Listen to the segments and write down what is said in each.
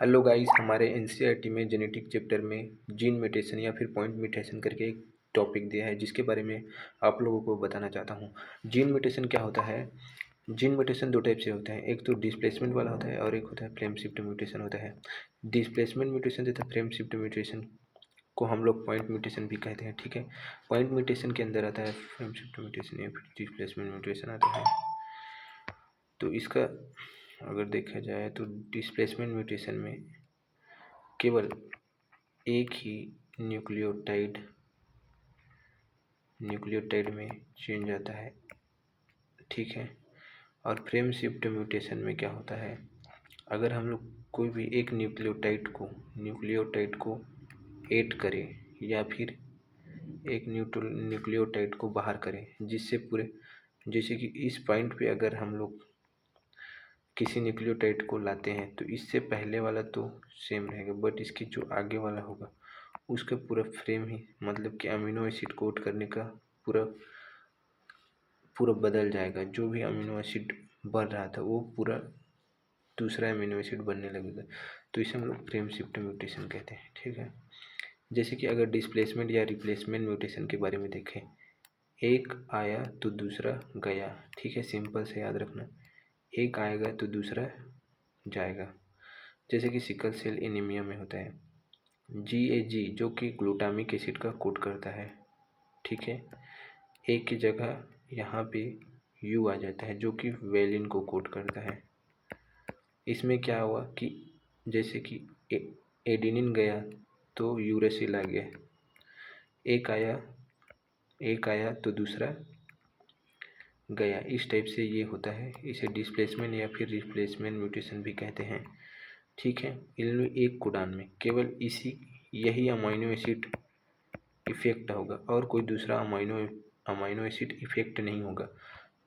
Hello guys, हमारे NCERT में genetic chapter में जीन म्यूटेशन या फिर पॉइंट म्यूटेशन करके एक टॉपिक दिया है, जिसके बारे में आप लोगों को बताना चाहता हूँ। जीन म्यूटेशन क्या होता है? जीन म्यूटेशन दो टाइप से होता है, एक तो डिस्प्लेसमेंट वाला होता है और एक होता है फ्रेम शिफ्ट म्यूटेशन होता है। डिस्प्लेसमेंट म्यूटेशन तथा फ्रेम शिफ्ट म्यूटेशन को हम लोग पॉइंट म्यूटेशन भी कहते हैं। ठीक है, पॉइंट म्यूटेशन के अंदर आता है फ्रेम शिफ्ट म्यूटेशन या फिर डिस्प्लेसमेंट म्यूटेशन आता है। तो इसका अगर देखा जाए तो डिस्प्लेसमेंट म्यूटेशन में केवल एक ही न्यूक्लियोटाइड में चेंज आता है। ठीक है, और फ्रेम शिफ्ट म्यूटेशन में क्या होता है, अगर हम लोग कोई भी एक न्यूक्लियोटाइड को ऐड करें या फिर एक न्यूक्लियोटाइड को बाहर करें, जिससे पूरे, जैसे कि इस पॉइंट पे अगर हम लोग किसी न्यूक्लियोटाइड को लाते हैं तो इससे पहले वाला तो सेम रहेगा, बट इसकी जो आगे वाला होगा उसका पूरा फ्रेम ही, मतलब कि अमीनो एसिड कोड करने का पूरा बदल जाएगा। जो भी अमीनो एसिड बन रहा था वो पूरा दूसरा अमीनो एसिड बनने लगेगा, तो इसे हम लोग फ्रेम शिफ्ट म्यूटेशन कहते हैं। ठीक है, जैसे कि अगर डिस्प्लेसमेंट या रिप्लेसमेंट म्यूटेशन के बारे में देखें, एक आया तो दूसरा गया। ठीक है, सिंपल से याद रखना, एक आएगा तो दूसरा जाएगा। जैसे कि सिकल सेल एनीमिया में होता है, GAG जो कि ग्लूटामिक एसिड का कोड करता है। ठीक है, एक की जगह यहाँ पे U आ जाता है जो कि वेलिन को कोड करता है। इसमें क्या हुआ कि जैसे कि एडेनिन गया तो यूरेसिल आ गया, एक आया तो दूसरा गया, इस टाइप से ये होता है। इसे डिस्प्लेसमेंट या फिर रिप्लेसमेंट म्यूटेशन भी कहते हैं। ठीक है, इनमें एक कोडान में केवल यही अमाइनो एसिड इफेक्ट होगा और कोई दूसरा अमाइनो एसिड इफेक्ट नहीं होगा।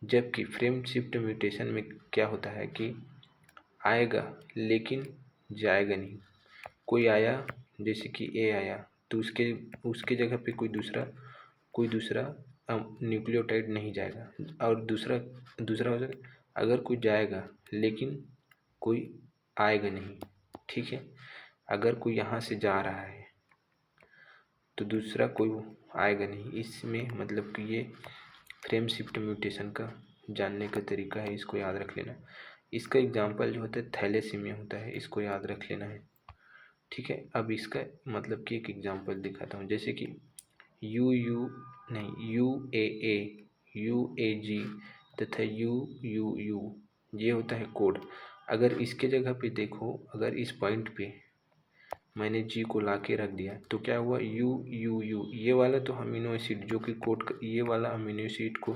जबकि फ्रेम शिफ्ट म्यूटेशन में क्या होता है कि आएगा लेकिन जाएगा नहीं। कोई आया, जैसे कि A आया तो उसके जगह पे कोई दूसरा न्यूक्लियोटाइड नहीं जाएगा। और दूसरा हो जाएगा, अगर कोई जाएगा लेकिन कोई आएगा नहीं। ठीक है, अगर कोई यहाँ से जा रहा है तो दूसरा कोई आएगा नहीं। इसमें मतलब कि ये फ्रेम शिफ्ट म्यूटेशन का जानने का तरीका है, इसको याद रख लेना। इसका एग्जांपल जो होता है थैलेसीमिया होता है, इसको याद रख लेना है। ठीक है, अब इसका मतलब कि एक एग्जांपल दिखाता हूँ, जैसे कि UAA, UAG तथा UUU, ये होता है कोड। अगर इसके जगह पे देखो, अगर इस पॉइंट पे मैंने G को ला के रख दिया तो क्या हुआ, UUU, ये वाला तो अमीनो एसिड जो कि ये वाला अमीनो एसिड को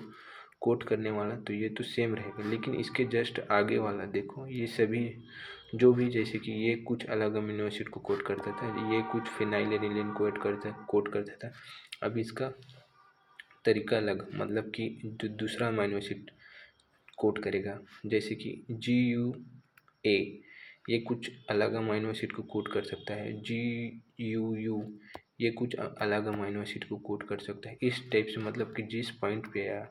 कोड करने वाला, तो ये तो सेम रहेगा। लेकिन इसके जस्ट आगे वाला देखो, ये सभी जो भी, जैसे कि ये कुछ अलग अमीनो एसिड को कोड करता था, ये कुछ फिनाइलएनिलीन कोड करता था। अब इसका तरीका अलग, मतलब कि जो दूसरा अमीनो एसिड कोड करेगा, जैसे कि GUA, ये कुछ अलग अमीनो एसिड को कोड कर सकता है। GUU, ये कुछ अलग अमीनो एसिड को कोड कर सकता है। इस टाइप से, मतलब कि जिस पॉइंट पे आया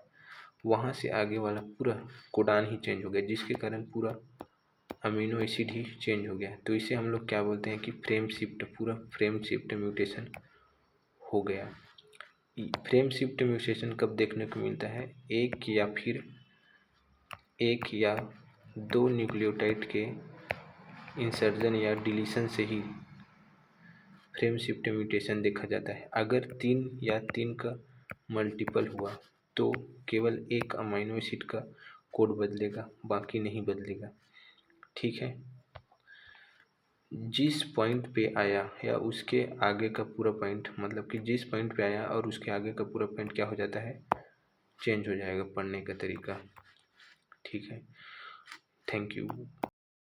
वहाँ से आगे वाला पूरा कोडान ही चेंज हो गया, जिसके कारण पूरा अमीनो एसिड ही चेंज हो गया। तो इसे हम लोग क्या बोलते हैं कि पूरा फ्रेम शिफ्ट म्यूटेशन हो गया। फ्रेम शिफ्ट म्यूटेशन कब देखने को मिलता है, एक या दो न्यूक्लियोटाइड के इंसर्जन या डिलीशन से ही फ्रेम शिफ्ट म्यूटेशन देखा जाता है। अगर 3 का मल्टीपल हुआ तो केवल एक अमीनो एसिड का कोड बदलेगा, बाकी नहीं बदलेगा। ठीक है, जिस पॉइंट पे आया या उसके आगे का पूरा पॉइंट, मतलब कि जिस पॉइंट पे आया और उसके आगे का पूरा पॉइंट क्या हो जाता है, चेंज हो जाएगा पढ़ने का तरीका। ठीक है, थैंक यू।